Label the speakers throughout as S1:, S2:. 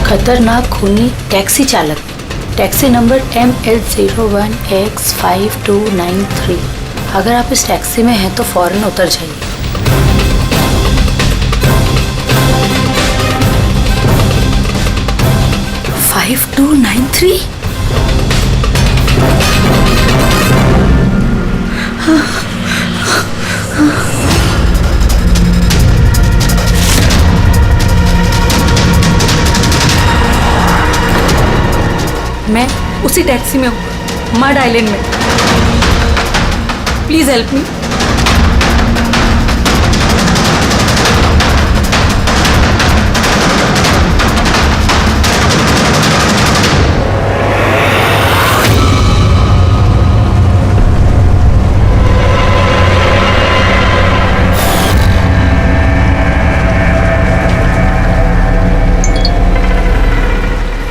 S1: खतरनाक खूनी टैक्सी चालक, टैक्सी नंबर ML01X5293। अगर आप इस टैक्सी में हैं तो फौरन उतर जाइए। फाइव 5293। मैं उसी टैक्सी में हूँ, मड आइलैंड में। Please help me.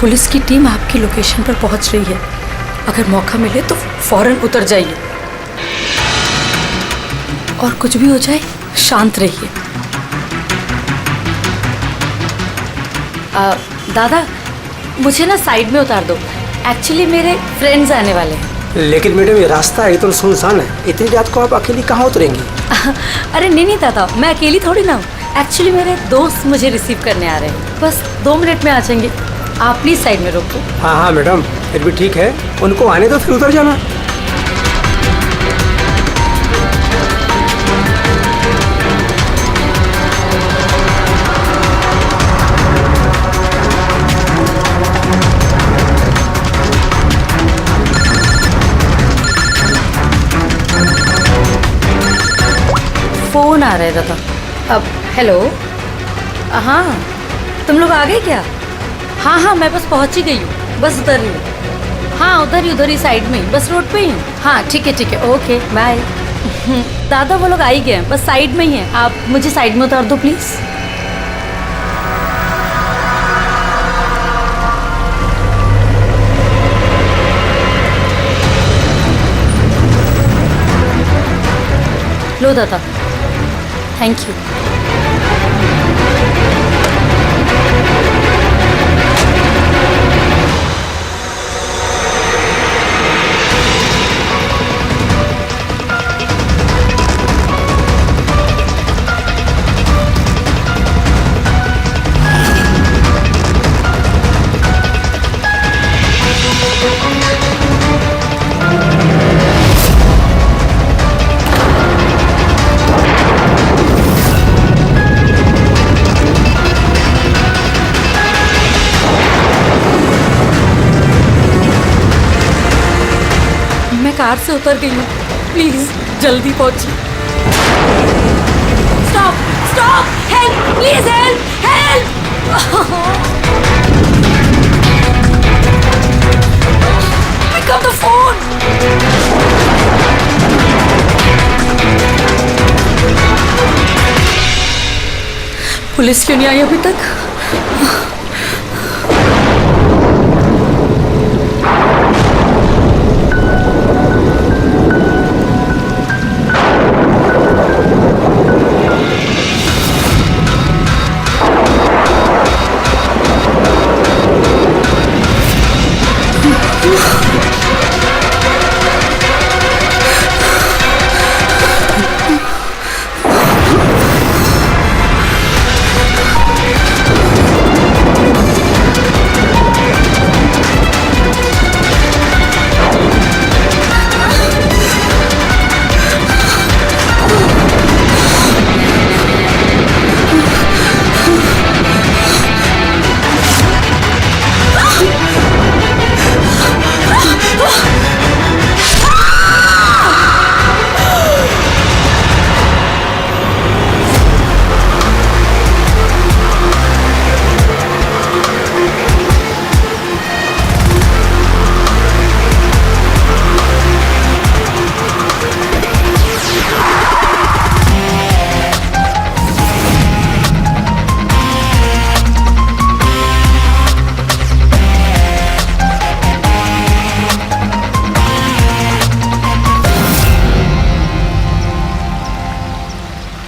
S1: पुलिस की टीम आपकी लोकेशन पर पहुंच रही है। अगर मौका मिले तो फौरन उतर जाइए और कुछ भी हो जाए शांत रहिए। दादा, मुझे ना साइड में उतार दो। एक्चुअली मेरे फ्रेंड्स आने वाले हैं।
S2: लेकिन मैडम ये रास्ता एकदम सुनसान है, इतनी रात को आप अकेली कहाँ उतरेंगी?
S1: अरे नहीं दादा, मैं अकेली थोड़ी ना हूँ। एक्चुअली मेरे दोस्त मुझे रिसीव करने आ रहे हैं, बस 2 मिनट में आ जाएंगे। आप प्लीज साइड में रोको।
S2: हाँ मैडम, फिर भी ठीक है, उनको आने दो फिर उतर जाना।
S1: फोन आ रहा है दादा। अब हेलो, हाँ तुम लोग आ गए क्या? हाँ मैं बस पहुंच ही गई हूँ, बस उधर ही हूँ। हाँ उधर ही साइड में ही, बस रोड पे ही हूँ। हाँ ठीक है, ओके बाय। दादा वो लोग आ ही गए हैं, बस साइड में ही हैं। आप मुझे साइड में उतार दो प्लीज। लो दादा, थैंक यू। कार से उतर गई हूँ, प्लीज जल्दी पहुंचिए। Stop, help, please help. Pick up the phone. Police क्यों नहीं आई अभी तक?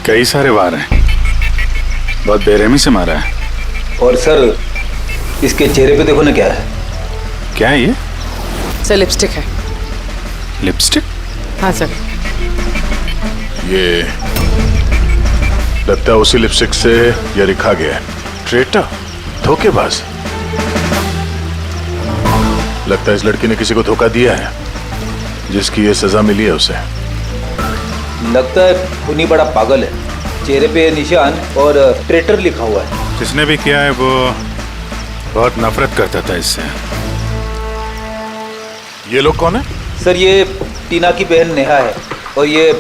S3: कई सारे वार हैं, बहुत बेरहमी से मारा है।
S4: और सर
S3: इसके चेहरे पे देखो ना क्या है।
S4: क्या है ये?
S5: सर लिपस्टिक है।
S4: लिपस्टिक?
S5: हाँ सर।
S6: ये लगता है उसी लिपस्टिक से ये लिखा गया है, ट्रेटर, धोखेबाज। लगता है इस लड़की ने किसी को धोखा दिया है, जिसकी ये सजा मिली है उसे।
S3: लगता है खूनी बड़ा पागल है। चेहरे पे निशान और ट्रेटर लिखा हुआ है।
S4: जिसने भी किया है वो बहुत नफरत करता था इससे।
S6: ये लोग कौन है?
S3: सर ये टीना की बहन नेहा है और ये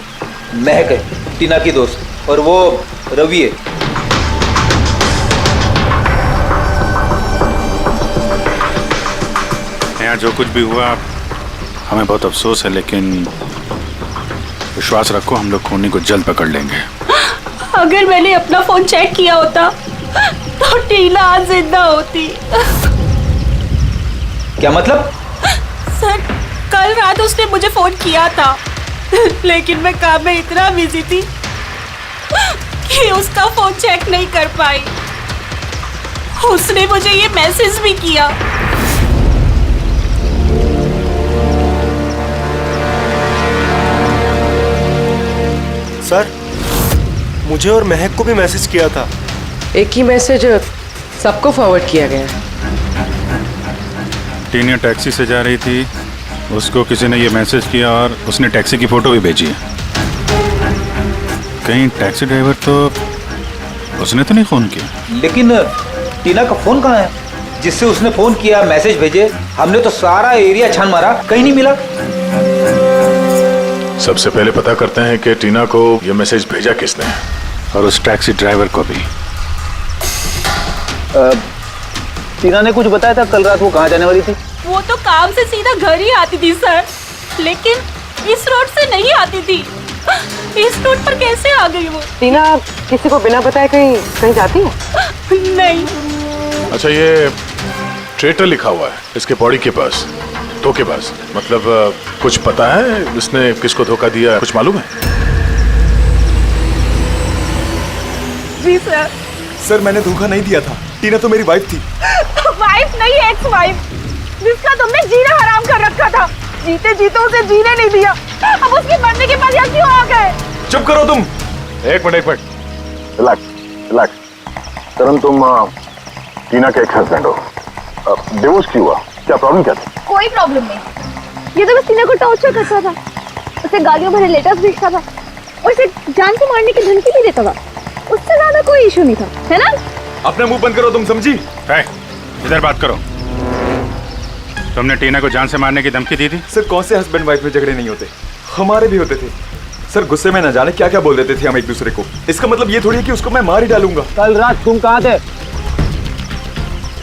S3: महक है, टीना की दोस्त, और वो रवि है।
S4: यहाँ जो कुछ भी हुआ हमें बहुत अफसोस है, लेकिन विश्वास रखो हम लोग खूनी को जल्द पकड़ लेंगे।
S1: अगर मैंने अपना फोन चेक किया होता तो टीना आज जिंदा होती।
S3: क्या मतलब?
S1: सर कल रात उसने मुझे फोन किया था, लेकिन मैं काम में इतना बिजी थी कि उसका फोन चेक नहीं कर पाई। उसने मुझे ये मैसेज भी किया।
S7: सर मुझे और महक को भी मैसेज किया था।
S5: एक ही मैसेज सबको फॉरवर्ड किया गया है।
S4: टीना टैक्सी से जा रही थी, उसको किसी ने ये मैसेज किया और उसने टैक्सी की फोटो भी भेजी है। कहीं टैक्सी ड्राइवर तो उसने तो नहीं फोन किया?
S3: लेकिन टीना का फोन कहाँ है जिससे उसने फोन किया, मैसेज भेजे? हमने तो सारा एरिया छान मारा, कहीं नहीं मिला।
S6: सबसे पहले पता करते हैं कि टीना को ये मैसेज भेजा किसने,
S4: और उस टैक्सी ड्राइवर को भी।
S3: टीना ने कुछ बताया था कल रात वो कहाँ जाने वाली थी?
S1: वो तो काम से सीधा घर ही आती थी सर, लेकिन इस रोड से नहीं आती थी। इस रोड पर कैसे आ गई वो?
S5: टीना किसी को बिना बताए कहीं कहीं जाती है?
S1: नहीं।
S6: अच्छा ये ट्रेटर लिखा हुआ है इसके बॉडी के पास, धोखेबाज। मतलब कुछ पता है इसने किसको धोखा दिया, कुछ मालूम है?
S1: जी सर।
S7: सर मैंने धोखा नहीं दिया था, टीना तो मेरी वाइफ थी।
S1: वाइफ नहीं, एक्स वाइफ, जिसका तुमने जीना हराम कर रखा था। जीते जीते उसे जीने नहीं दिया, अब उसके मरने के बाद यहाँ क्यों आ गए?
S7: चुप करो तुम।
S6: एक मिनट
S8: रिलैक्स। करण तुम टीना के एक्स हस्बैंड हो, डिवोर्स क्यों हुआ? क्या प्रॉब्लम क्या थी?
S9: कोई प्रॉब्लम नहीं। ये तो बस टीना को टॉर्चर करता था, उसे गालियों भरे लेटर्स भेजता था और उसे जान से मारने की धमकी भी देता था। उससे ज्यादा कोई इशू नहीं था, है ना?
S7: अपना मुंह बंद करो तुम, समझी?
S4: इधर बात करो। तुमने टीना को जान से मारने की धमकी दी थी?
S7: सर कौन से हस्बैंड वाइफ में झगड़े नहीं होते, हमारे भी होते थे। सर गुस्से में न जाने क्या क्या बोल देते थे हम एक दूसरे को। इसका मतलब ये थोड़ी है कि उसको मैं मार ही डालूंगा।
S3: कल रात तुम कहाँ थे?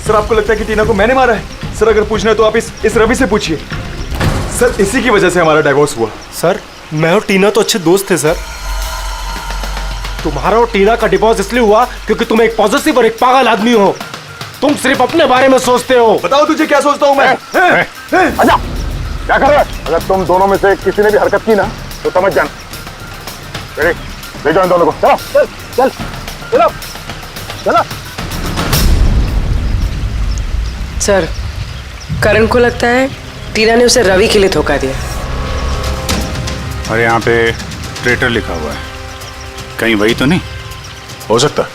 S7: सर आपको लगता है कि टीना को मैंने मारा है? सर अगर पूछना है तो आप इस रवि से पूछिए। सर इसी की वजह से हमारा डाइवोर्स हुआ। सर मैं और टीना तो अच्छे दोस्त थे सर। तुम्हारा और टीना का डिवोर्स इसलिए हुआ क्योंकि तुम एक पॉजिटिव और एक पागल आदमी हो। तुम सिर्फ अपने बारे में सोचते हो। बताओ तुझे क्या सोचता हूँ मैं?
S8: अच्छा क्या कर रहे हो? अगर तुम दोनों में से किसी ने भी हरकत की ना तो समझ जाना। ले जाओ इन दोनों को। चलो
S3: चल चलो चलो।
S5: सर करण को लगता है टीना ने उसे रवि के लिए धोखा दिया।
S4: और यहाँ पे ट्रेटर लिखा हुआ है, कहीं वही तो नहीं?
S6: हो सकता है,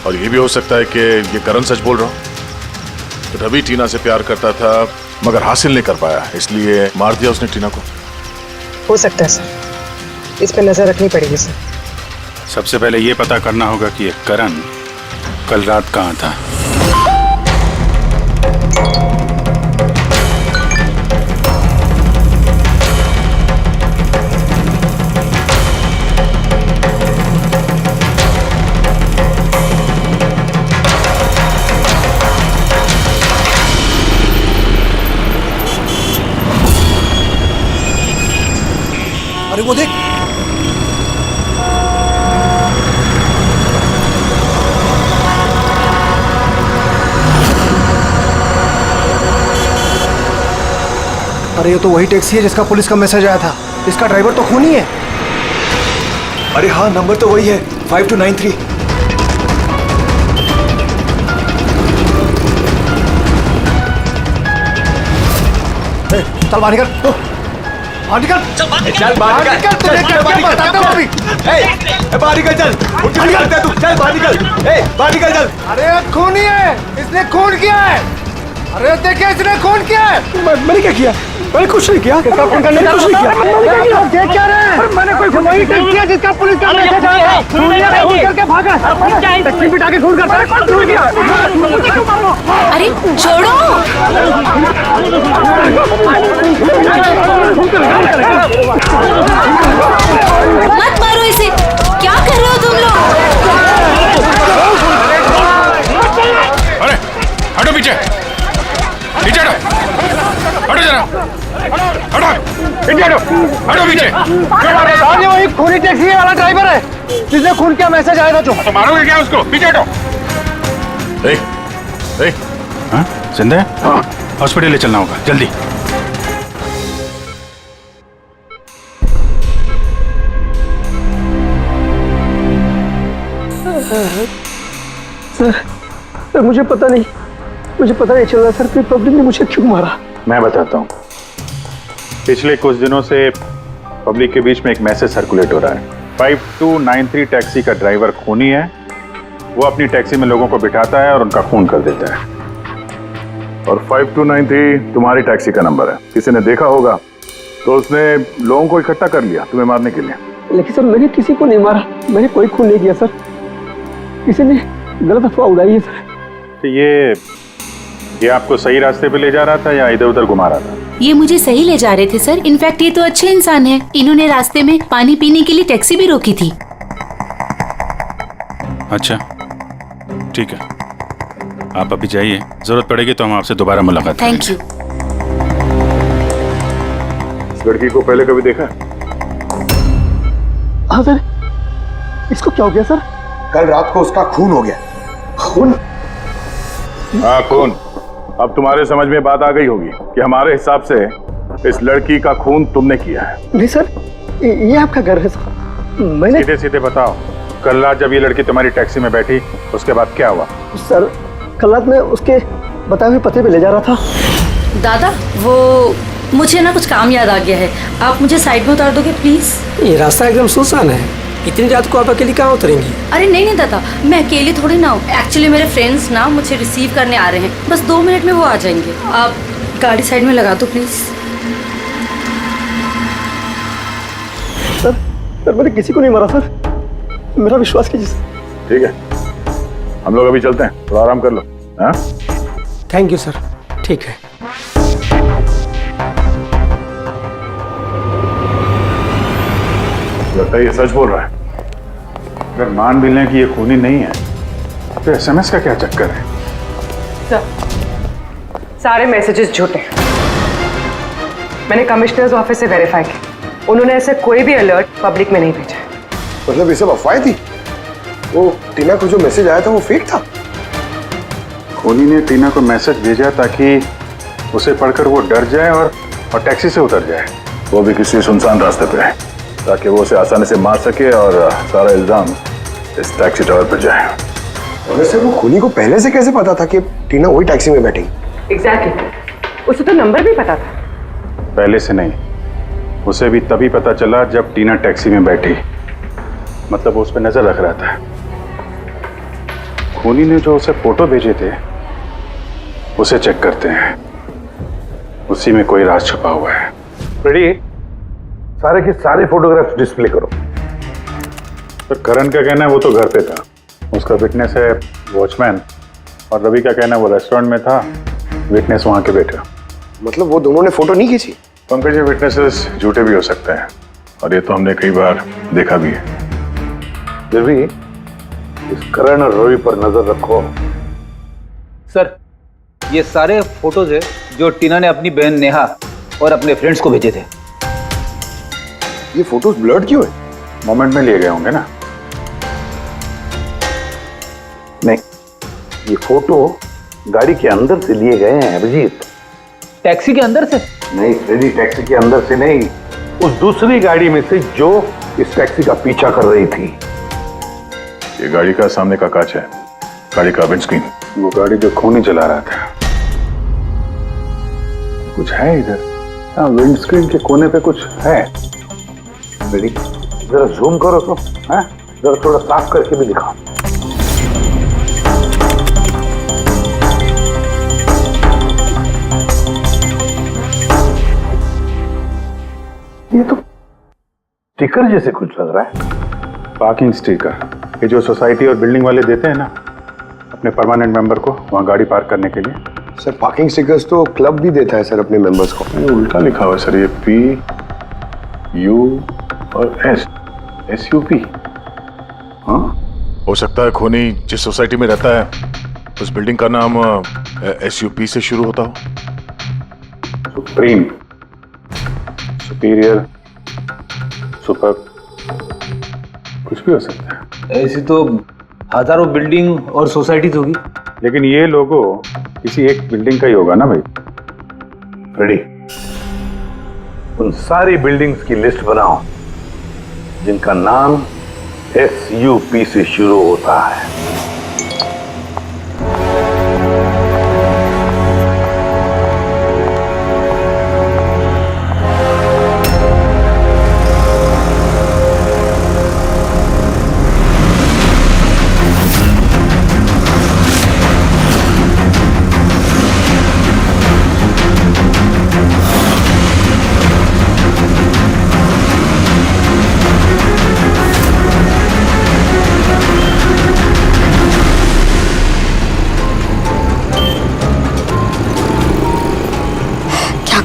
S6: और ये भी हो सकता है कि ये करण सच बोल रहा हूँ। तो रवि टीना से प्यार करता था मगर हासिल नहीं कर पाया, इसलिए मार दिया उसने टीना को।
S5: हो सकता है सर, इस पर नजर रखनी पड़ेगी सर।
S4: सबसे पहले ये पता करना होगा कि ये करण कल रात कहाँ था।
S2: अरे वो देख, अरे ये तो वही टैक्सी है जिसका पुलिस का मैसेज आया था। इसका ड्राइवर तो खूनी है।
S7: अरे हाँ नंबर तो वही है 5293।
S2: चल बाहर निकल बाहर निकल
S7: चल बाहर निकल
S2: तुझे क्या बताता हूँ अभी।
S7: बाहर निकल चल उठ के निकलता है तू चल बाहर निकल बाहर निकल चल
S2: अरे खूनी है, इसने खून किया है। अरे देखिए इसने खून किया है।
S7: मैंने क्या किया? मैंने कुछ नहीं किया। किसका फोन करने का? कुछ नहीं किया।
S2: देख क्या रहे हैं? मैंने कोई वही टेक्स्ट किया जिसका पुलिस का मैसेज आया था। तूने फोन करके भागा। टैक्सी बिठा के खून करता है। कौन खून किया?
S1: अरे छोड़ो। मत मारो इसे, क्या कर रहे हो तुम लोग?
S4: अरे हटो पीछे, पीछे हटो, हटो जरा, हटो पीछे हटो, हटो पीछे।
S2: ये वही खूनी टैक्सी वाला ड्राइवर है जिसने खून किया मैसेज आया था। जो
S4: तो मारोगे क्या उसको? पीछे हटो। हाँ जिंदा है? हाँ हॉस्पिटल ले चलना होगा जल्दी।
S2: सर मुझे पता नहीं चल रहा सर कि पब्लिक ने मुझे क्यों मारा।
S4: मैं बताता हूँ। पिछले कुछ दिनों से पब्लिक के बीच में एक मैसेज सर्कुलेट हो रहा है। 5293 टैक्सी का ड्राइवर खूनी है। वो अपनी टैक्सी में लोगों को बिठाता है और उनका खून कर देता है।
S6: और 5293 तुम्हारी टैक्सी का नंबर है। किसी ने देखा होगा तो उसने लोगों को इकट्ठा कर लिया तुम्हें मारने के लिए।
S2: लेकिन सर मैंने किसी को नहीं मारा, मैंने कोई खून नहीं किया सर। किसी ने गलत अफवाह उड़ाई है सर।
S4: तो ये आपको सही रास्ते पे ले जा रहा था या इधर उधर घुमा रहा था?
S10: ये मुझे सही ले जा रहे थे सर। इनफैक्ट ये तो अच्छे इंसान है। इन्होंने रास्ते में पानी पीने के लिए टैक्सी भी रोकी थी।
S4: अच्छा ठीक है, आप अभी जाइए, जरूरत पड़ेगी तो हम आपसे दोबारा मुलाकात करेंगे।
S10: Thank you.
S6: इस लड़की को पहले कभी देखा?
S2: हाँ सर, इसको क्या हो गया सर?
S8: कल रात को उसका खून हो गया।
S2: खून?
S6: हाँ खून। अब तुम्हारे समझ में बात आ गई होगी कि हमारे हिसाब से इस लड़की का खून तुमने किया है।
S2: नहीं सर, ये आपका घर है सर। मैंने
S4: सीधे सीधे बताओ, कल रात जब ये लड़की तुम्हारी टैक्सी में बैठी उसके बाद क्या हुआ?
S2: सर कल रात में उसके बताए हुए पते पे ले जा रहा था।
S1: दादा वो मुझे ना कुछ काम याद आ गया है, आप मुझे साइड में उतार दोगे प्लीज?
S2: ये रास्ता एकदम सुनसान है, इतनी रात को आप अकेली कहाँ उतरेंगी?
S1: अरे नहीं दादा, मैं अकेली थोड़ी ना हूँ। एक्चुअली मेरे फ्रेंड्स ना मुझे रिसीव करने आ रहे हैं, बस 2 मिनट में वो आ जाएंगे। आप गाड़ी साइड में लगा दो प्लीज।
S2: सर मैंने किसी को नहीं मारा सर, मेरा विश्वास कीजिए।
S6: ठीक है, हम लोग अभी चलते हैं, थोड़ा आराम कर लो। हाँ
S2: थैंक यू सर, ठीक है।
S6: लगता है ये सच बोल रहा है।
S4: अगर मान भी लें कि ये खूनी नहीं है तो एसएमएस का क्या चक्कर है?
S5: सारे मैसेजेस झूठे हैं। मैंने कमिश्नर्स ऑफिस से वेरीफाई किया, उन्होंने ऐसे कोई भी अलर्ट पब्लिक में नहीं भेजा है।
S8: मतलब ये सब अफवाहें थी? वो टीना को जो मैसेज आया था वो फेक था?
S4: खूनी ने टीना को मैसेज भेजा ताकि उसे पढ़कर वो डर जाए और टैक्सी से उतर जाए।
S6: वो भी किसी सुनसान रास्ते पे है ताकि वो उसे आसानी से मार सके और सारा इल्जाम इस टैक्सी ड्राइवर पर जाए।
S8: वैसे वो खूनी को पहले से कैसे पता था कि टीना वही टैक्सी में बैठी?
S5: एग्जैक्टली, उसे तो नंबर भी पता था।
S4: पहले से नहीं, उसे भी तभी पता चला जब टीना टैक्सी में बैठी। मतलब वो उस पर नजर रख रहा था। खूनी ने जो उसे फोटो भेजे थे उसे चेक करते हैं, उसी में कोई राज छुपा हुआ है।
S6: रेडी, सारे के सारे फोटोग्राफ्स डिस्प्ले करो।
S4: तो करण का कहना है वो तो घर पे था, उसका विटनेस है वॉचमैन, और रवि का कहना है वो रेस्टोरेंट में था, विटनेस वहां के बैठा।
S8: मतलब वो दोनों ने फोटो नहीं खींची?
S6: पंकज, ये विटनेसेस झूठे भी हो सकते हैं और ये तो हमने कई बार देखा भी है। फिर भी इस करण और रवि पर नजर रखो।
S3: सर ये सारे फोटोज है जो टीना ने अपनी बहन नेहा और अपने फ्रेंड्स को भेजे थे।
S8: ये फोटोज ब्लर्ड क्यों है?
S4: मोमेंट में लिए गए होंगे ना।
S11: नहीं, ये फोटो गाड़ी के अंदर से लिए गए हैं अभिजीत।
S3: टैक्सी के अंदर से?
S11: नहीं फ्रेडी, टैक्सी के अंदर से नहीं, उस दूसरी गाड़ी में से जो इस टैक्सी का पीछा कर रही थी।
S6: ये गाड़ी का सामने का कांच है, गाड़ी का विंडस्क्रीन।
S4: वो गाड़ी जो खूनी चला रहा था। कुछ है इधर?
S11: विंडस्क्रीन के कोने पे कुछ है। रेडी, जरा जूम करो तो, हैं? जरा थोड़ा साफ करके भी दिखाओ। ये तो स्टिकर जैसे कुछ लग रहा है।
S4: पार्किंग स्टिकर, ये जो सोसाइटी और बिल्डिंग वाले देते हैं ना अपने परमानेंट मेंबर को वहाँ गाड़ी पार्क करने के लिए।
S7: सर पार्किंग स्टिकर्स तो क्लब भी देता है सर अपने मेंबर्स को।
S4: ये उल्टा लिखा हुआ है सर, ये PU और SUP। हाँ,
S6: हो सकता है खूनी जिस सोसाइटी में रहता है उस बिल्डिंग का नाम SUP से शुरू होता हो।
S4: सुप्रीम, सुपीरियर, सुपर, कुछ भी हो सकता है।
S3: ऐसी तो हजारों बिल्डिंग और सोसाइटीज होगी,
S4: लेकिन ये लोगो किसी एक बिल्डिंग का ही होगा ना भाई।
S11: रेडी, उन सारी बिल्डिंग्स की लिस्ट बनाओ जिनका नाम SUP से शुरू होता है।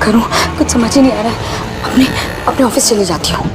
S9: करूं कुछ समझ ही नहीं आ रहा है। अपने ऑफिस चली जाती हूँ।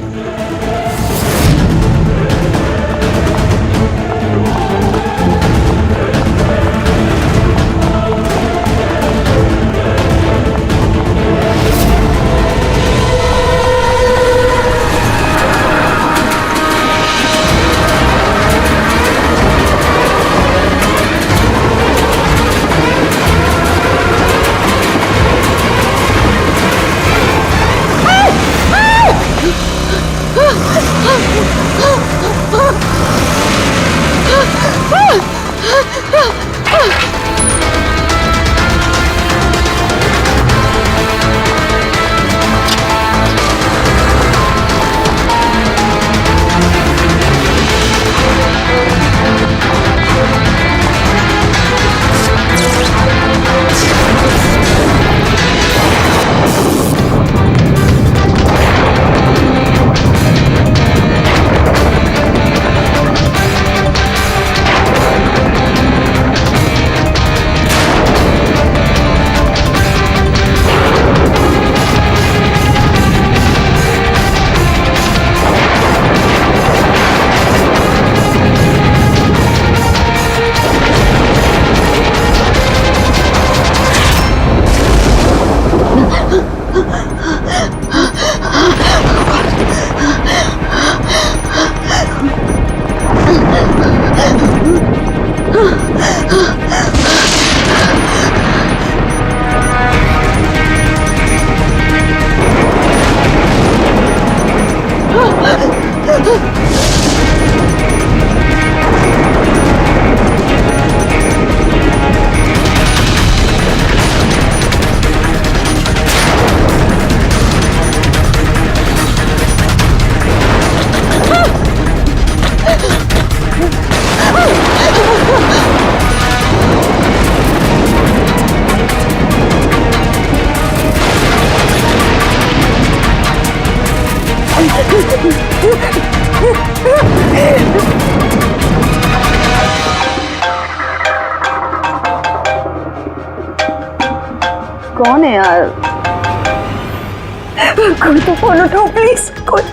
S9: कौन है यार? कोई तो फोन उठाओ प्लीज। कोई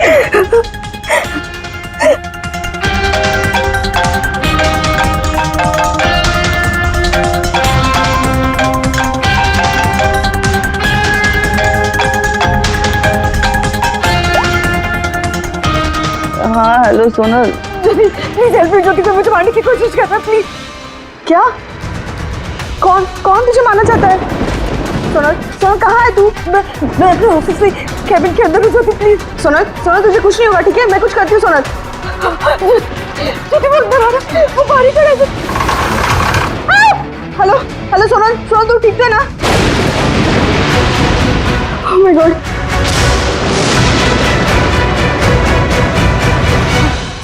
S9: हाँ hello Sonal, please help me. Jyoti को मुझे मारने की कोशिश कर रहा है प्लीज। क्या? कौन कौन तुझे मारना चाहता है? सोनल सोनल कहाँ है तू? मैं अपने ऑफिस में कैबिन के अंदर हूँ। ज्योति प्लीज। सोनल सोनल तुझे कुछ नहीं होगा ठीक है? मैं कुछ करती हूँ सोनल। ज्योति वो अंदर आ रहा है, वो बाहर खड़ा है। हेलो हेलो सोनल सोनल तू ठीक है ना? ओह माय गॉड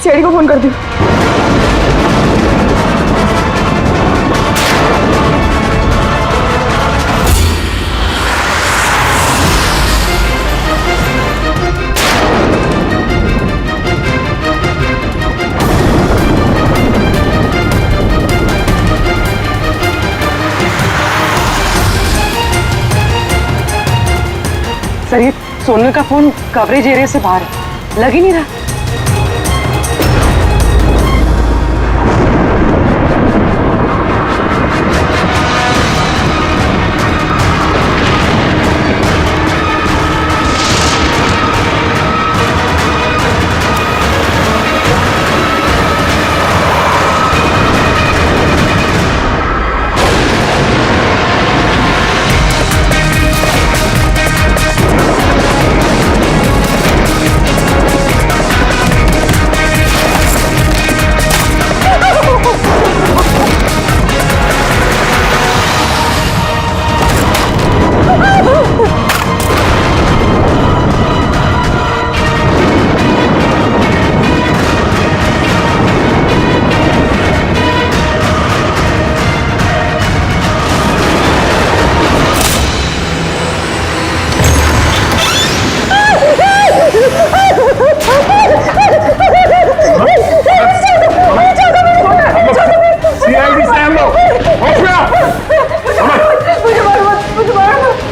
S9: सीआईडी को फोन कर दी।
S5: सर ये सोनल का फोन कवरेज एरिया से बाहर है, लग ही नहीं रहा।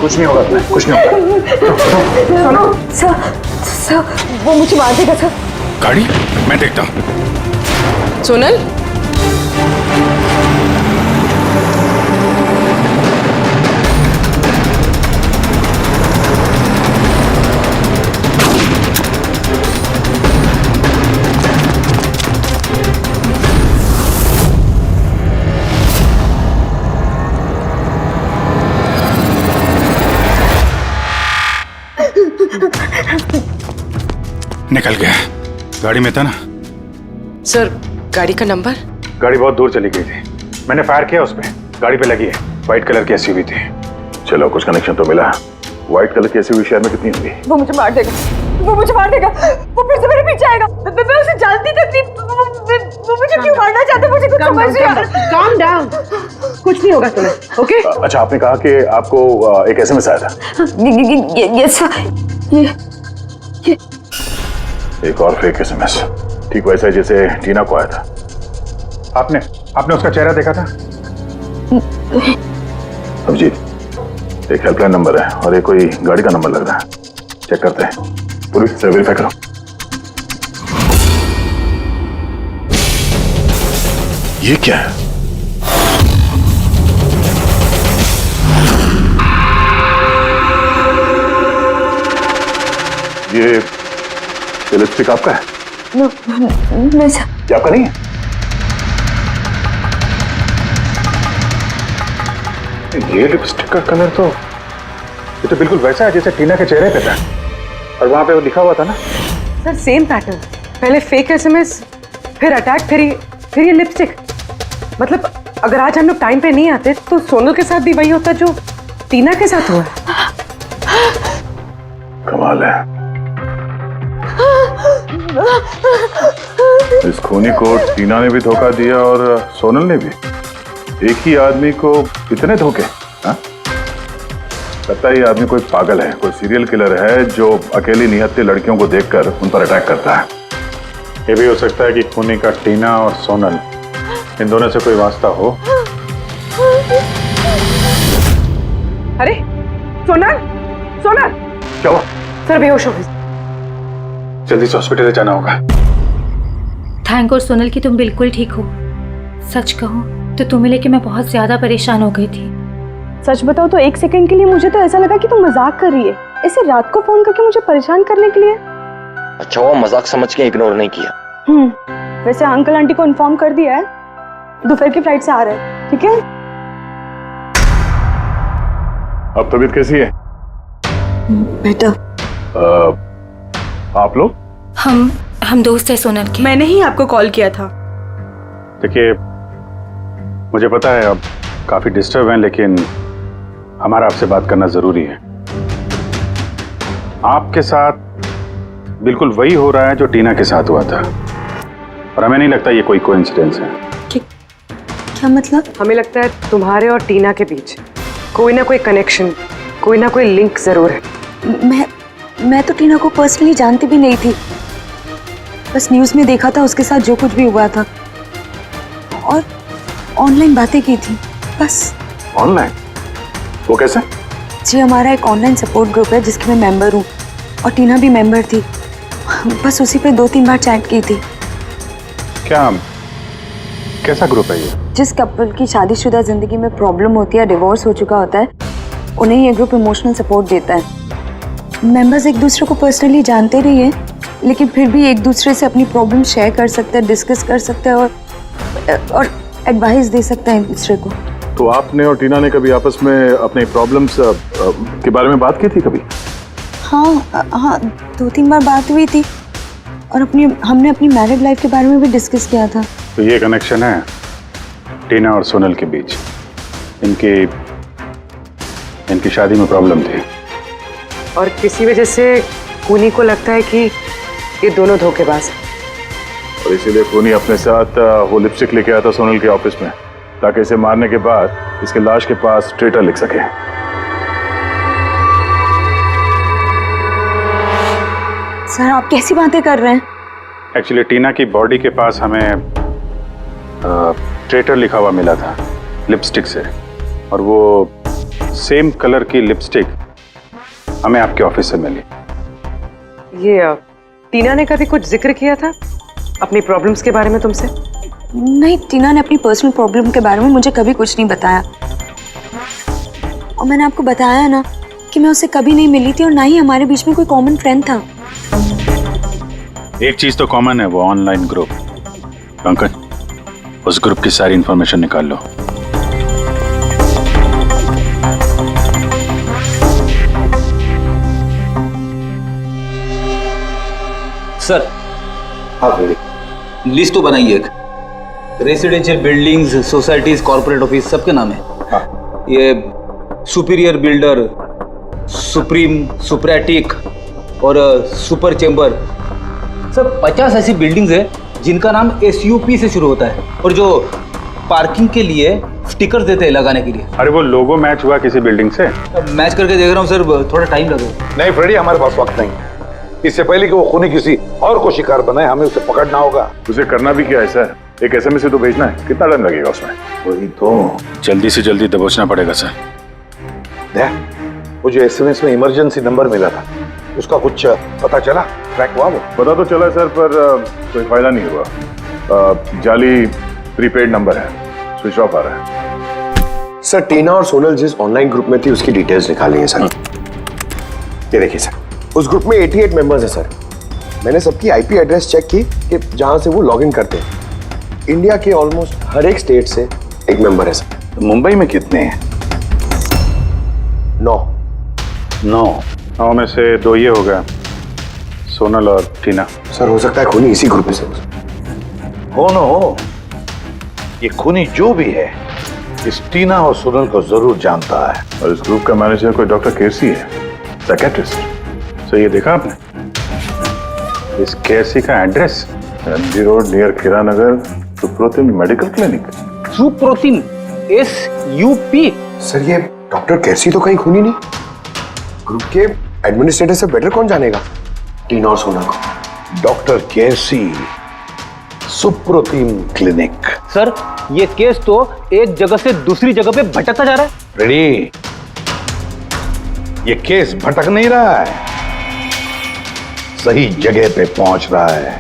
S11: कुछ नहीं होगा तुम्हें, कुछ नहीं होगा।
S9: सर वो मुझे मार देगा सर।
S6: गाड़ी मैं देखता हूँ।
S5: सोनल
S4: निकल गया, गाड़ी में था ना।
S5: सर गाड़ी का नंबर?
S4: गाड़ी बहुत दूर चली गई थी, मैंने फायर किया उस पे, गाड़ी पे लगी है। व्हाइट कलर की एसयूवी थी। चलो कुछ कनेक्शन तो मिला। व्हाइट कलर की एसयूवी शहर में कितनी होगी?
S9: वो मुझे मार देगा, वो मुझे मार देगा, वो फिर से मेरे पीछे आएगा। मैं उसे जानती तक नहीं, वो मुझे क्यों मारना चाहता है? मुझे कुछ समझ नहीं आ रहा।
S5: काम डाउन, कुछ नहीं होगा तुम्हें, ओके?
S4: अच्छा आपने कहा कि आपको एक एसएमएस आया था।
S9: यस ये
S4: एक और फेक एसएमएस, ठीक वैसा है जैसे टीना को आया था। आपने उसका चेहरा देखा था? अभिजीत, एक हेल्पलाइन नंबर है और एक कोई गाड़ी का नंबर लग रहा है, चेक करते हैं। पूरी से वेरीफाई करो। ये क्या है? ये लिपस्टिक आपका है?
S9: नहीं सर।
S4: क्या आपका नहीं है? ये लिपस्टिक का कलर तो ये तो बिल्कुल वैसा है जैसे टीना के चेहरे पे था, और वहां पे वो लिखा हुआ था ना।
S5: सर सेम पैटर्न, पहले फेक एसएमएस, फिर अटैक, फिर ये लिपस्टिक। मतलब अगर आज हम लोग टाइम पे नहीं आते तो सोनल के साथ भी वही होता जो टीना के साथ हुआ।
S4: कमाल है, इस खूनी को टीना ने भी धोखा दिया और सोनल ने भी। एक ही आदमी को इतने धोखे? हाँ? लगता है ये आदमी कोई पागल है, कोई सीरियल किलर है जो अकेली निहत्ती लड़कियों को देखकर उन पर अटैक करता है। ये भी हो सकता है कि खूनी का टीना और सोनल, इन दोनों से कोई वास्ता हो।
S5: अरे सोनल, सोनल!
S4: क्या हुआ?
S5: सर बेहोश हो गई।
S4: जल्दी से हॉस्पिटल ले जाना होगा।
S1: थैंक गॉड सोनल कि तुम बिल्कुल ठीक हो। सच कहूँ तो तुम्हें लेके मैं बहुत ज्यादा परेशान हो गई थी।
S9: सच बताओ तो एक सेकंड के लिए मुझे तो ऐसा लगा कि तुम मजाक कर रही है, ऐसे रात को फोन करके मुझे परेशान करने के लिए।
S12: अच्छा वो मजाक समझ के इग्नोर नहीं किया।
S9: वैसे अंकल आंटी को इन्फॉर्म कर दिया है, दोपहर की फ्लाइट से आ रहे हैं, ठीक है?
S4: अब तबीयत कैसी है?
S9: बेटा
S4: आप लोग?
S1: हम दोस्त है सोनल के।
S9: मैंने ही आपको कॉल किया था।
S4: देखिए मुझे पता है अब काफी डिस्टर्ब हैं, लेकिन हमारा आपसे बात करना जरूरी है। आपके साथ बिल्कुल वही हो रहा है जो टीना के साथ हुआ था। और हमें नहीं लगता ये कोई कोइंसिडेंस है।
S9: क्या मतलब?
S5: हमें लगता है तुम्हारे और टीना के बीच कोई ना कोई कनेक्शन, कोई ना कोई लिंक जरूर है।
S9: मैं तो टीना को पर्सनली जानती भी नहीं थी, बस न्यूज़ में देखा था उसके साथ जो कुछ भी हुआ था और ऑनलाइन बातें की थी बस।
S4: ऑनलाइन? वो कैसे?
S9: जी हमारा एक ऑनलाइन सपोर्ट ग्रुप है जिसकी मैं मेंबर हूँ और टीना भी मेंबर थी, बस उसी पे 2-3 बार चैट की थी।
S4: क्या, कैसा ग्रुप है ये?
S9: जिस कपल की शादीशुदा जिंदगी में प्रॉब्लम होती है, डिवोर्स हो चुका होता है, उन्हें ये ग्रुप इमोशनल सपोर्ट देता है। मेंबर्स एक दूसरे को पर्सनली जानते नहीं है, लेकिन फिर भी एक दूसरे से अपनी प्रॉब्लम शेयर कर सकते हैं, डिस्कस कर सकते हैं और एडवाइस दे सकते हैं एक दूसरे को।
S4: तो आपने और टीना ने कभी आपस में अपने प्रॉब्लम्स के बारे में बात की थी कभी?
S9: हाँ 2-3 बार बात हुई थी और हमने अपनी मैरिड लाइफ के बारे में भी डिस्कस किया था।
S4: तो ये कनेक्शन है टीना और सोनल के बीच। इनकी शादी में प्रॉब्लम थी
S5: और किसी वजह से खूनी को लगता है कि ये दोनों धोखेबाज हैं।
S4: और इसीलिए खूनी अपने साथ वो लिपस्टिक लेके आया था सोनल के ऑफिस में, ताकि इसे मारने के बाद इसके लाश के पास ट्रेटर लिख सके।
S9: सर आप कैसी बातें कर रहे हैं?
S4: एक्चुअली टीना की बॉडी के पास हमें ट्रेटर लिखा हुआ मिला था लिपस्टिक से, और वो सेम कलर की लिपस्टिक हमें आपके ऑफिस से मिली।
S5: ये टीना ने कभी कुछ जिक्र किया था अपनी प्रॉब्लम्स के बारे में तुमसे?
S9: नहीं, टीना ने अपनी पर्सनल प्रॉब्लम के बारे में मुझे कभी कुछ नहीं बताया और मैंने आपको बताया ना कि मैं उससे कभी नहीं मिली थी और ना ही हमारे बीच में कोई कॉमन फ्रेंड था।
S4: एक चीज तो कॉमन है, वो ऑनलाइन ग्रुप। पंकज, उस ग्रुप की सारी इंफॉर्मेशन निकाल लो।
S3: सर, हाँ लिस्ट तो बनाइए। एक residential buildings, societies, corporate office सबके नाम है। हाँ। ये सुपीरियर बिल्डर, सुप्रीम, सुप्रेटिक और सुपर चेंबर, सब 50 ऐसी बिल्डिंग्स है जिनका नाम SUP से शुरू होता है और जो पार्किंग के लिए स्टिकर देते हैं लगाने के लिए।
S4: अरे वो लोगो मैच हुआ किसी बिल्डिंग से?
S3: मैच करके देख रहा हूँ सर, थोड़ा टाइम लगेगा।
S11: नहीं फ्रेडी, हमारे पास वक्त नहीं। इससे पहले कि वो खूनी किसी और को शिकार बनाए, हमें उसे पकड़ना होगा।
S4: उसे करना भी क्या है सर? एक SMS तो भेजना है, कितना टाइम लगेगा उसमें?
S11: वही तो,
S4: जल्दी से जल्दी दबोचना पड़ेगा सर।
S11: वो जो SMS में इमरजेंसी नंबर मिला था, उसका कुछ पता चला? ट्रैक हुआ वो?
S4: पता तो चला सर, पर कोई फायदा नहीं हुआ। जाली प्रीपेड नंबर है, स्विच ऑफ आ रहा है।
S13: सर टीना और सोनल जिस ऑनलाइन ग्रुप में थी उसकी डिटेल्स निकाली है सर। ये देखिए सर, उस ग्रुप में 88 मेंबर्स हैं सर। मैंने सबकी IP एड्रेस चेक की कि जहां से वो लॉगिन करते हैं। इंडिया के ऑलमोस्ट हर एक स्टेट से एक मेंबर है सर।
S11: तो मुंबई में कितने हैं?
S4: 9 में से 2 ये हो गया, सोनल और टीना।
S13: सर हो सकता है खूनी इसी ग्रुप में से
S11: हो न हो, ये खूनी जो भी है इस टीना और सोनल को जरूर जानता है।
S4: और इस ग्रुप का मैनेजर कोई डॉक्टर केसी है, साइकियाट्रिस्ट। सो ये देखा आपने इस केसी का address? MG road near Kiranagar, Supratim medical clinic.
S3: Supratim SUP?
S13: Sir ये डॉक्टर केसी तो कहीं खूनी नहीं। ग्रुप के एडमिनिस्ट्रेटर से बेटर कौन जानेगा टीना और सोनल को?
S11: डॉक्टर केसी, सुप्रोतिम क्लिनिक।
S3: सर ये केस तो एक जगह से दूसरी जगह पे भटकता जा रहा है।
S11: रेडी, ये केस भटक नहीं रहा है, सही जगह पे पहुंच रहा है,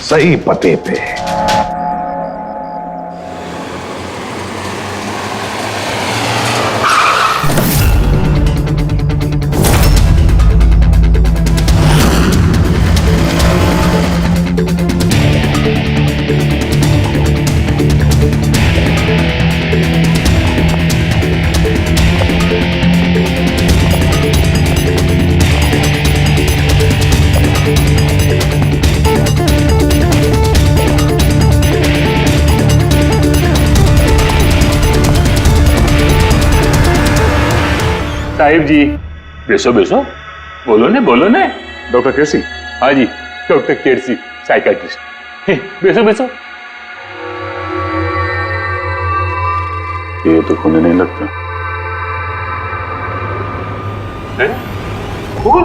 S11: सही पते पे।
S8: साहिब जी, बेसो बेसो, बोलो ने बोलो ने।
S4: डॉक्टर केसी?
S8: हाँ जी, डॉक्टर केसी, साइकियाट्रिस्ट। बेसो बेसो। ये तो खून नहीं लगता। खून?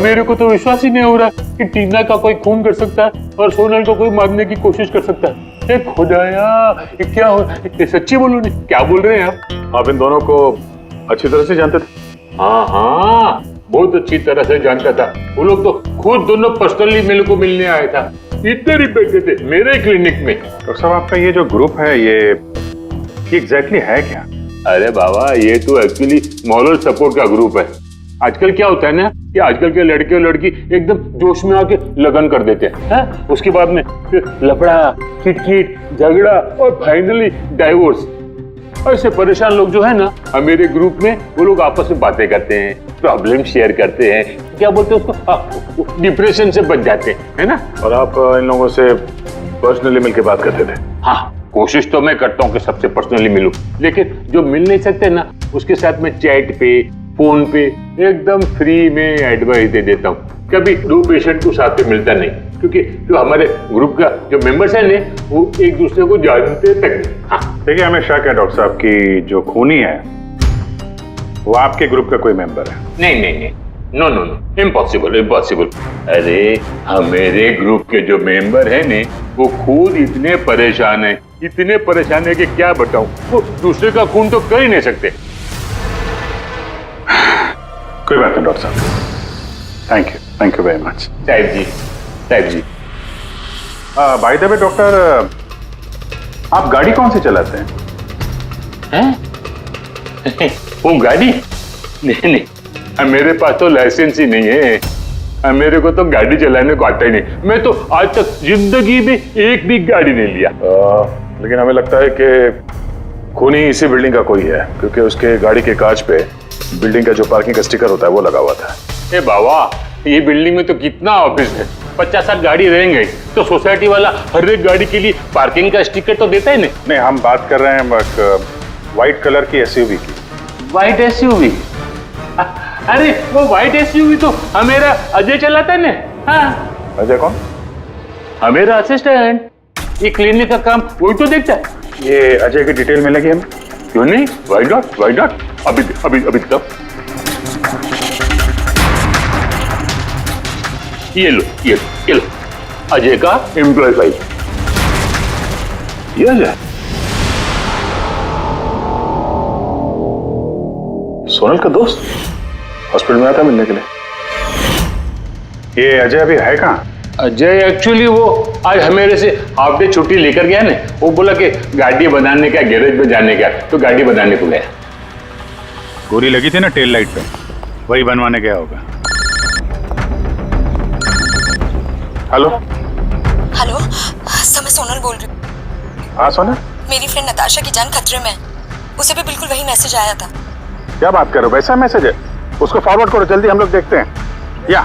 S8: मेरे को तो विश्वास ही नहीं हो रहा कि टीना का कोई खून कर सकता है और सोनल को कोई मारने की कोशिश कर सकता है। खुदाया, ये क्या हो? ये सच्ची बोलो नहीं, क्या बोल रहे हैं आप इन दोनों को अच्छी तरह से जानते थे? हाँ, बहुत अच्छी तरह से जानता था। वो लोग तो खुद दोनों पर्सनली मेरे को मिलने आया था। इतने रिपेटे थे मेरे क्लिनिक में।
S4: डॉक्टर साहब, आपका ये जो ग्रुप है ये एग्जैक्टली है क्या?
S8: अरे बाबा, ये तो एक्चुअली मॉरल सपोर्ट का ग्रुप है। आजकल क्या होता है ना कि आजकल के लड़के और लड़की एकदम जोश में आके लगन कर देते हैं, उसके बाद में फिर लफड़ा, किटकिट, झगड़ा और फाइनली डाइवोर्स। ऐसे परेशान लोग जो है ना मेरे ग्रुप में, वो लोग आपस में बातें करते हैं, प्रॉब्लम शेयर करते हैं, क्या बोलते हैं उसको, डिप्रेशन से बच जाते हैं, है ना।
S4: और आप इन लोगों से पर्सनली मिलकर बात करते थे?
S8: हाँ, कोशिश तो मैं करता हूँ कि सबसे पर्सनली मिलूं, लेकिन जो मिल नहीं सकते ना उसके साथ में चैट पे, फोन पे एकदम फ्री में एडवाइस दे देता हूँ। कभी दो पेशेंट को साथ में मिलता नहीं, क्योंकि जो हमारे ग्रुप का जो मेंबर्स है ना वो एक दूसरे को जानते तक नहीं। हाँ।
S4: देखिए, हमें शक है डॉक्टर साहब की जो खूनी है वो आपके ग्रुप का कोई मेंबर है।
S8: नहीं नहीं नहीं, no no no, impossible impossible. अरे हमारे ग्रुप के जो मेंबर है ने वो खुद इतने परेशान है कि क्या बताऊं, वो दूसरे का खून तो कर ही नहीं सकते।
S4: कोई बात नहीं डॉक्टर साहब, थैंक यू वेरी मच।
S8: साहिब जी
S4: बाय द वे डॉक्टर, आप गाड़ी कौन सी चलाते हैं?
S8: वो गाड़ी? नहीं, मेरे पास तो लाइसेंस ही नहीं है। मेरे को तो गाड़ी चलाने को आता ही नहीं। मैं तो आज तक जिंदगी में एक भी गाड़ी नहीं लिया।
S4: लेकिन हमें लगता है कि खूनी इसी बिल्डिंग का कोई है, क्योंकि उसके गाड़ी के कांच पे बिल्डिंग का जो पार्किंग का स्टिकर होता है वो लगा हुआ था।
S8: ए बाबा, ये बिल्डिंग में तो कितना ऑफिस है, 50-60 गाड़ी रहेंगे, तो सोसाइटी वाला हर एक गाड़ी के लिए पार्किंग का स्टिकर तो देता है नहीं।
S4: हम बात कर रहे हैं व्हाइट कलर की एसयूवी की।
S8: White SUV? अरे वो व्हाइट एसयूवी तो हमेरा अजय चलाता है ना। हाँ।
S4: अजय कौन?
S8: हमेरा असिस्टेंट, ये क्लिनिक का काम वही तो देखता है।
S4: ये अजय की डिटेल मिलेगी हमें?
S8: क्यों नहीं, वाई नॉट। अभी तक ये लो अजय का एम्प्लॉय फाइल। ये अजय
S4: सोनल का दोस्त हॉस्पिटल में आता मिलने के लिए। ये अजय अभी है कहाँ?
S8: अजय एक्चुअली वो आज मेरे से हाफ डे छुट्टी लेकर गया ना। वो बोला कि गाड़ी बनाने का, गैरेज में जाने का, तो गाड़ी बनाने को गया।
S4: गोली लगी थी ना टेल लाइट पे, वही बनवाने गया होगा। हेलो
S14: सर, मैं सोनल बोल रही हूँ।
S4: हाँ सोनल,
S14: मेरी फ्रेंड नताशा की जान खतरे में है। उसे भी बिल्कुल वही मैसेज आया था।
S4: क्या बात कर रहे हो? वैसा मैसेज है? उसको फॉरवर्ड करो जल्दी, हम लोग देखते हैं। या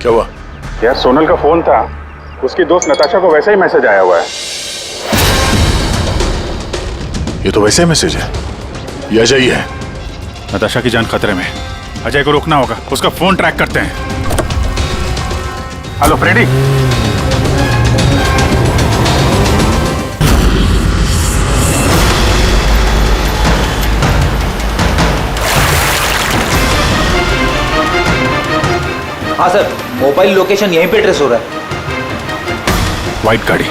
S6: क्या हुआ?
S4: यार सोनल का फोन था, उसकी दोस्त नताशा को वैसा ही मैसेज आया हुआ है।
S6: ये तो वैसे ही मैसेज है, ये अजय ही है।
S15: नताशा की जान खतरे में, अजय को रोकना होगा, उसका फोन ट्रैक करते हैं।
S4: हेलो फ्रेडी,
S3: हाँ सर, मोबाइल लोकेशन यहीं पे ट्रेस हो रहा है।
S15: व्हाइट गाड़ी।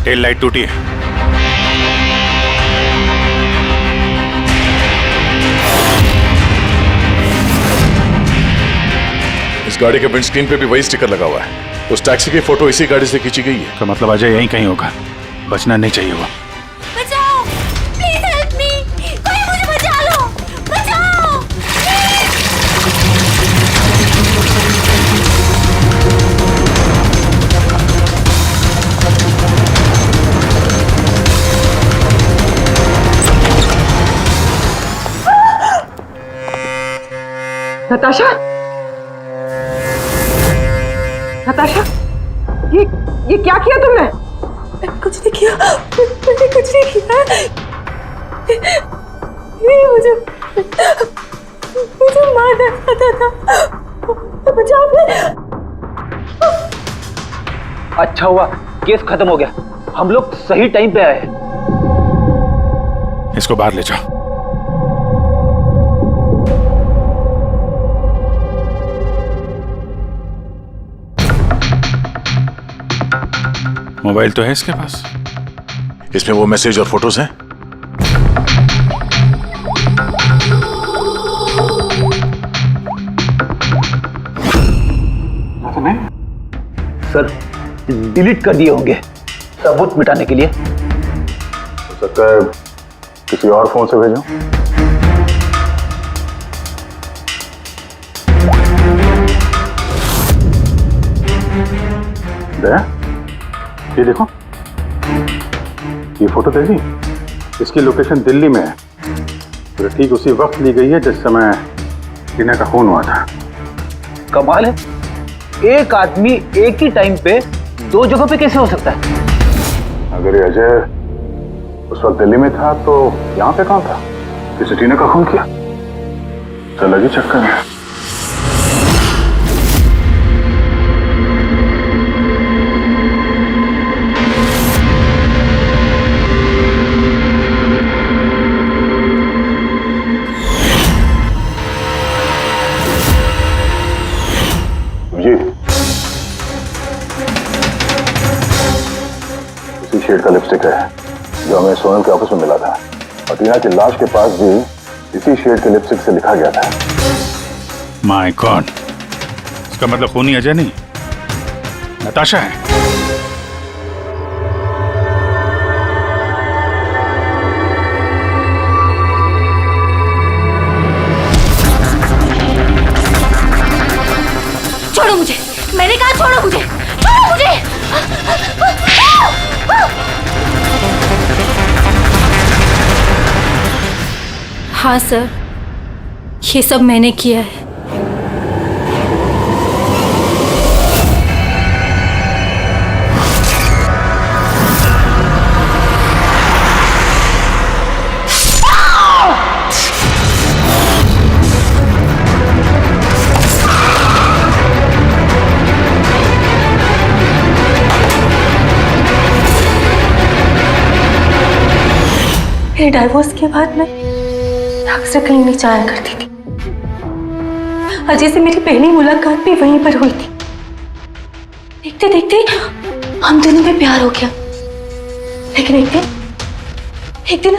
S15: टेल लाइट टूटी है।
S6: इस गाड़ी के विंडस्क्रीन पे भी वही स्टिकर लगा हुआ है। उस टैक्सी की फोटो इसी गाड़ी से खींची गई है।
S15: तो मतलब अजय यहीं कहीं होगा, बचना नहीं चाहिए वो।
S14: बचाओ, प्लीज हेल्प मी, कोई मुझे बचा लो, बचाओ।
S5: नताशा, ये क्या किया तुमने?
S14: कुछ नहीं किया, मैंने कुछ नहीं किया।
S9: मुझे मारना चाहता था। बचाओ मुझे।
S3: अच्छा हुआ केस खत्म हो गया, हम लोग सही टाइम पे आए।
S15: इसको बाहर ले जाओ। मोबाइल तो है इसके पास।
S6: इसमें वो मैसेज और फोटोज हैं।
S3: सर डिलीट कर दिए होंगे सबूत मिटाने के लिए।
S11: हो सकता है किसी और फोन से भेजो। ये देखो, ये फोटो देखी, इसकी लोकेशन दिल्ली में है। तो ठीक उसी वक्त ली गई है जिस समय टीना का खून हुआ था।
S3: कमाल है, एक आदमी एक ही टाइम पे दो जगहों पे कैसे हो सकता है?
S11: अगर ये अजय उस वक्त दिल्ली में था तो यहाँ पे कहाँ था? किसी टीना का खून किया? चल लगी चक्कर में। शेड का लिपस्टिक है जो हमें सोनल के ऑफिस में मिला था, और टीना की लाश के पास भी इसी शेड के लिपस्टिक से लिखा गया था।
S15: माय गॉड, इसका मतलब खूनी अजय नहीं, नताशा है।
S14: छोड़ो मुझे, मैंने कहा छोड़ो मुझे, छोड़ो मुझे। हाँ सर, ये सब मैंने किया है। मेरे डाइवोर्स के बाद मैं अक्सर कहीं नहीं जाया करती थी। अजय से मेरी पहली मुलाकात भी वहीं पर हुई थी। देखते देखते हम दोनों में प्यार हो गया। लेकिन एक दिन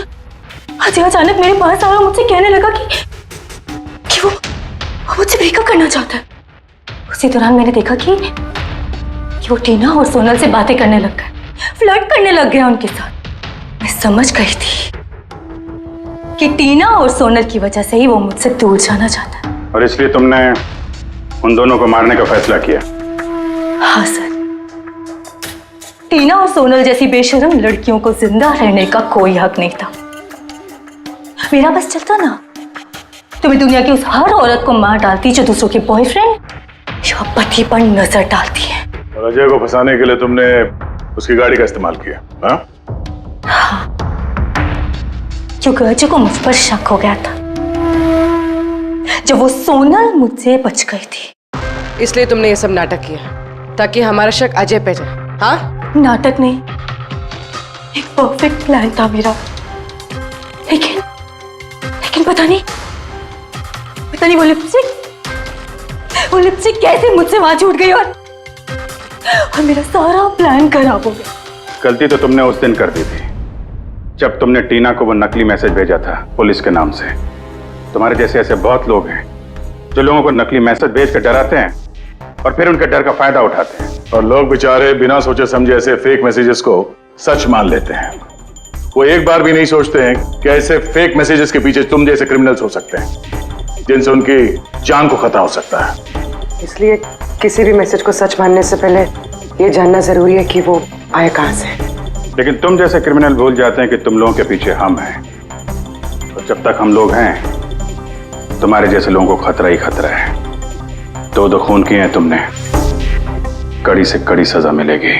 S14: अजय अचानक मेरे पास आया और मुझसे कहने लगा कि वो मुझसे ब्रेकअप करना चाहता है। उसी दौरान मैंने देखा कि वो टीना और सोनल से बातें करने लग गया, फ्लर्ट करने लग गया उनके साथ। मैं समझ गई थी कि टीना और सोनल की वजह से ही वो मुझसे दूर जाना चाहता है।
S11: और इसलिए तुमने उन दोनों को मारने का फैसला किया?
S9: हाँ सर, टीना और सोनल जैसी बेशर्म लड़कियों को जिंदा रहने का कोई हक नहीं था। मेरा बस चलता ना तो मैं दुनिया की उस हर औरत को मार डालती जो दूसरों के बॉयफ्रेंड या पति पर नजर डालती है।
S11: और अजय को फंसाने के लिए तुमने उसकी गाड़ी का इस्तेमाल किया? हाँ,
S9: क्योंकि अजय को मुझ पर शक हो गया था जब वो सोनल मुझसे बच गई थी।
S5: इसलिए तुमने ये सब नाटक किया ताकि हमारा शक अजय पे जाए? हाँ,
S9: नाटक नहीं, एक परफेक्ट प्लान था मेरा। लेकिन पता नहीं वो लिपस्टिक कैसे मुझसे वहां छूट गई और मेरा सारा प्लान खराब हो गया।
S11: गलती तो तुमने उस दिन कर दी थी जब तुमने टीना को वो नकली मैसेज भेजा था पुलिस के नाम से। तुम्हारे जैसे ऐसे बहुत लोग हैं जो लोगों को नकली मैसेज भेज कर डराते हैं और फिर उनके डर का फायदा उठाते हैं। और लोग बेचारे बिना सोचे समझे ऐसे फेक मैसेजेस को सच मान लेते हैं। वो एक बार भी नहीं सोचते हैं कि ऐसे फेक मैसेजेस के पीछे तुम जैसे क्रिमिनल्स हो सकते हैं जिनसे उनकी जान को खतरा हो सकता है।
S5: इसलिए किसी भी मैसेज को सच मानने से पहले ये जानना जरूरी है कि वो आया कहां से।
S11: लेकिन तुम जैसे क्रिमिनल भूल जाते हैं कि तुम लोगों के पीछे हम हैं, और जब तक हम लोग हैं तुम्हारे जैसे लोगों को खतरा ही खतरा है। दो खून किए हैं तुमने, कड़ी से कड़ी सजा मिलेगी।